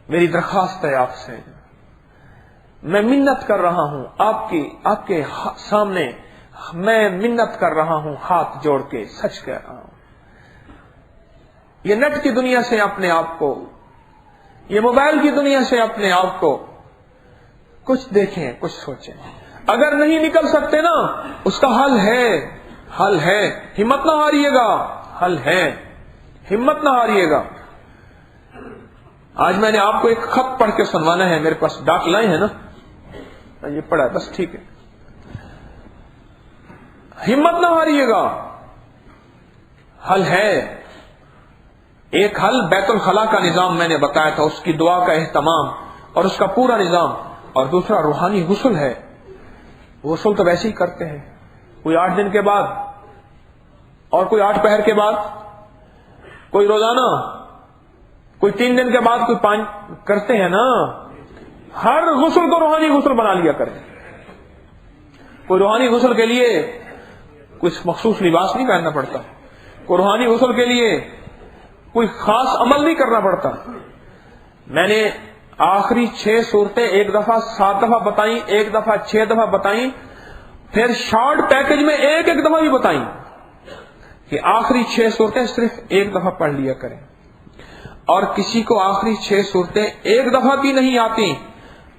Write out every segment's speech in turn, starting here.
میری درخواست ہے آپ سے، میں منت کر رہا ہوں آپ کے سامنے، میں منت کر رہا ہوں ہاتھ جوڑ کے، سچ کہہ رہا ہوں، یہ نیٹ کی دنیا سے اپنے آپ کو، یہ موبائل کی دنیا سے اپنے آپ کو کچھ دیکھیں، کچھ سوچیں۔ اگر نہیں نکل سکتے نا، اس کا حل ہے، حل ہے، ہمت نہ ہاریے گا، حل ہے، ہمت نہ ہاریے گا۔ آج میں نے آپ کو ایک خط پڑھ کے سنوانا ہے، میرے پاس ڈاک لائے ہیں نا، یہ پڑھا ہے بس، ٹھیک ہے، ہمت نہ ہاریے گا، حل ہے۔ ایک حل بیت الخلاء کا نظام میں نے بتایا تھا، اس کی دعا کا اہتمام اور اس کا پورا نظام، اور دوسرا روحانی غسل ہے۔ غسل تو ویسے ہی کرتے ہیں، کوئی 8 دن کے بعد، اور کوئی 8 پہر کے بعد، کوئی روزانہ، کوئی 3 دن کے بعد، کوئی 5 کرتے ہیں نا۔ ہر غسل کو روحانی غسل بنا لیا کریں۔ کوئی روحانی غسل کے لیے کچھ مخصوص لباس نہیں پہننا پڑتا، کوئی روحانی غسل کے لیے کوئی خاص عمل نہیں کرنا پڑتا۔ میں نے آخری 6 صورتیں ایک دفعہ 7 دفعہ بتائیں، ایک دفعہ 6 دفعہ بتائیں، پھر شارٹ پیکج میں ایک دفعہ بھی بتائیں کہ آخری 6 صورتیں صرف ایک دفعہ پڑھ لیا کریں۔ اور کسی کو آخری 6 صورتیں ایک دفعہ بھی نہیں آتی،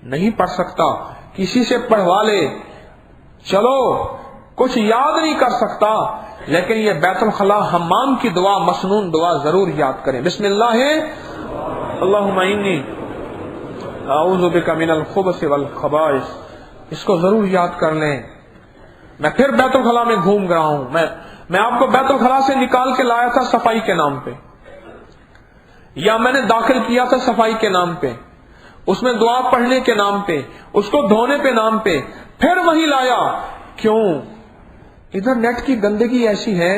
نہیں پڑھ سکتا، کسی سے پڑھوا لے۔ چلو کچھ یاد نہیں کر سکتا، لیکن یہ بیت الخلاء حمام کی دعا، مسنون دعا ضرور یاد کریں۔ بسم اللہ ہے، اللہم انی اعوذ بک من الخبث والخبائث، اس کو ضرور یاد کر لیں۔ میں پھر بیت الخلاء میں گھوم رہا ہوں، میں آپ کو بیت الخلاء سے نکال کے لایا تھا صفائی کے نام پہ، یا میں نے داخل کیا تھا صفائی کے نام پہ، اس میں دعا پڑھنے کے نام پہ، اس کو دھونے پہ نام پہ، پھر وہی لایا۔ کیوں؟ ادھر نیٹ کی گندگی ایسی ہے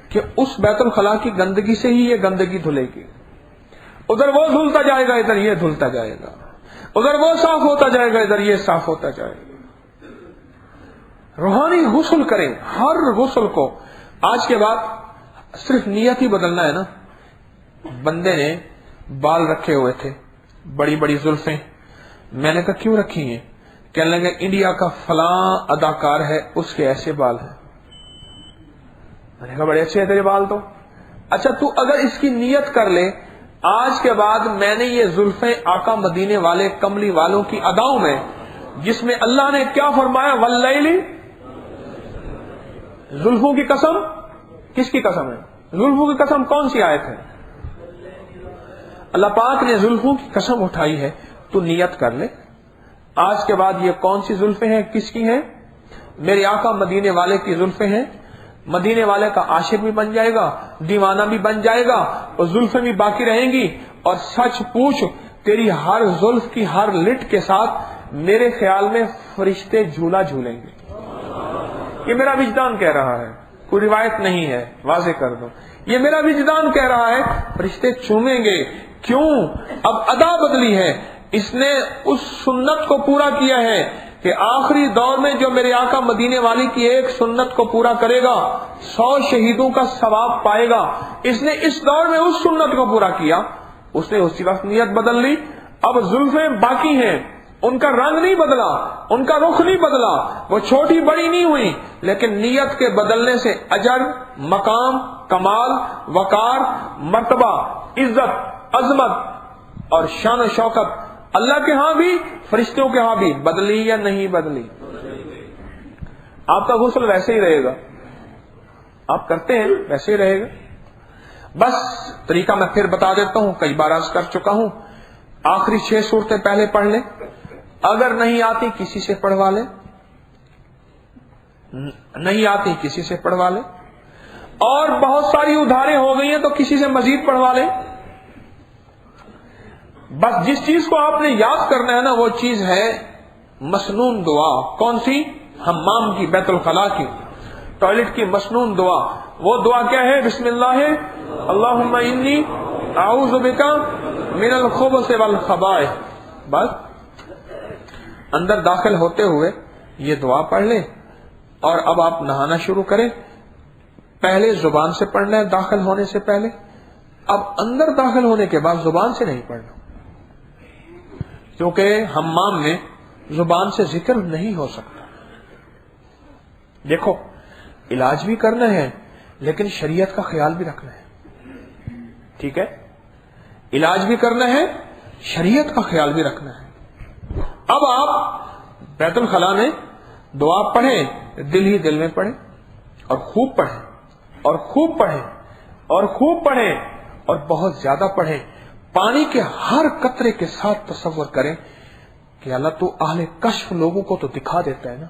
کہ اس بیت الخلاء کی گندگی سے ہی یہ گندگی دھلے گی، ادھر وہ دھلتا جائے گا، ادھر یہ دھلتا جائے گا، ادھر وہ صاف ہوتا جائے گا، ادھر یہ صاف ہوتا جائے گا۔ روحانی غسل کریں، ہر غسل کو۔ آج کے بعد صرف نیت ہی بدلنا ہے نا۔ بندے نے بال رکھے ہوئے تھے، بڑی بڑی زلفیں، میں نے کہا کیوں رکھی ہیں؟ کہنے لگے انڈیا کا فلاں اداکار ہے، اس کے ایسے بال ہیں۔ میں نے کہا بڑے اچھے ہیں تیرے بال تو۔ اچھا تو اگر اس کی نیت کر لے، آج کے بعد میں نے یہ زلفیں آقا مدینے والے کملی والوں کی اداؤں میں، جس میں اللہ نے کیا فرمایا، واللیل، زلفوں کی قسم، کس کی قسم ہے؟ زلفوں کی قسم کون سی آیت ہے؟ اللہ پاک نے زلفوں کی قسم اٹھائی ہے، تو نیت کر لے۔ آج کے بعد یہ کون سی زلفیں ہیں، کس کی ہیں؟ میرے آقا مدینے والے کی زلفیں ہیں۔ مدینے والے کا عاشق بھی بن جائے گا، دیوانہ بھی بن جائے گا، اور زلفیں بھی باقی رہیں گی۔ اور سچ پوچھ، تیری ہر زلف کی ہر لٹ کے ساتھ میرے خیال میں فرشتے جھولا جھولیں گے۔ یہ میرا وجدان کہہ رہا ہے، کوئی روایت نہیں ہے، واضح کر دو، یہ میرا وجدان کہہ رہا ہے، فرشتے چومیں گے۔ کیوں؟ اب ادا بدلی ہے، اس نے اس سنت کو پورا کیا ہے کہ آخری دور میں جو میرے آقا مدینے والی کی ایک سنت کو پورا کرے گا 100 شہیدوں کا ثواب پائے گا۔ اس نے اس دور میں اس سنت کو پورا کیا، اس نے اسی وقت نیت بدل لی۔ اب زلفیں باقی ہیں، ان کا رنگ نہیں بدلا، ان کا رخ نہیں بدلا، وہ چھوٹی بڑی نہیں ہوئی، لیکن نیت کے بدلنے سے اجر، مقام، کمال، وقار، مرتبہ، عزت، عظمت اور شان و شوکت اللہ کے ہاں بھی، فرشتوں کے ہاں بھی بدلی یا نہیں بدلی؟ آپ کا غسل ویسے ہی رہے گا، آپ کرتے ہیں ویسے ہی رہے گا۔ بس طریقہ میں پھر بتا دیتا ہوں، کئی بار عرض کر چکا ہوں۔ آخری 6 صورتیں پہلے پڑھ لیں، اگر نہیں آتی کسی سے پڑھوا لیں، نہیں آتی کسی سے پڑھوا لیں، اور بہت ساری ادھاریں ہو گئی ہیں تو کسی سے مزید پڑھوا لیں۔ بس جس چیز کو آپ نے یاد کرنا ہے نا، وہ چیز ہے مسنون دعا۔ کون سی؟ حمام کی، بیت الخلاء کی، ٹوائلٹ کی مسنون دعا۔ وہ دعا کیا ہے؟ بسم اللہ ہے، اللہم انی اعوذ بک من الخبث والخبائث۔ بس اندر داخل ہوتے ہوئے یہ دعا پڑھ لیں، اور اب آپ نہانا شروع کریں۔ پہلے زبان سے پڑھنا ہے داخل ہونے سے پہلے، اب اندر داخل ہونے کے بعد زبان سے نہیں پڑھنا۔ کیونکہ حمام میں زبان سے ذکر نہیں ہو سکتا. دیکھو علاج بھی کرنا ہے لیکن شریعت کا خیال بھی رکھنا ہے. ٹھیک ہے, علاج بھی کرنا ہے, شریعت کا خیال بھی رکھنا ہے. اب آپ بیت الخلاء میں دعا پڑھیں, دل ہی دل میں پڑھیں اور خوب پڑھیں اور خوب پڑھیں اور خوب پڑھیں اور بہت زیادہ پڑھیں. پانی کے ہر قطرے کے ساتھ تصور کریں کہ اللہ تو اہل کشف لوگوں کو تو دکھا دیتا ہے نا,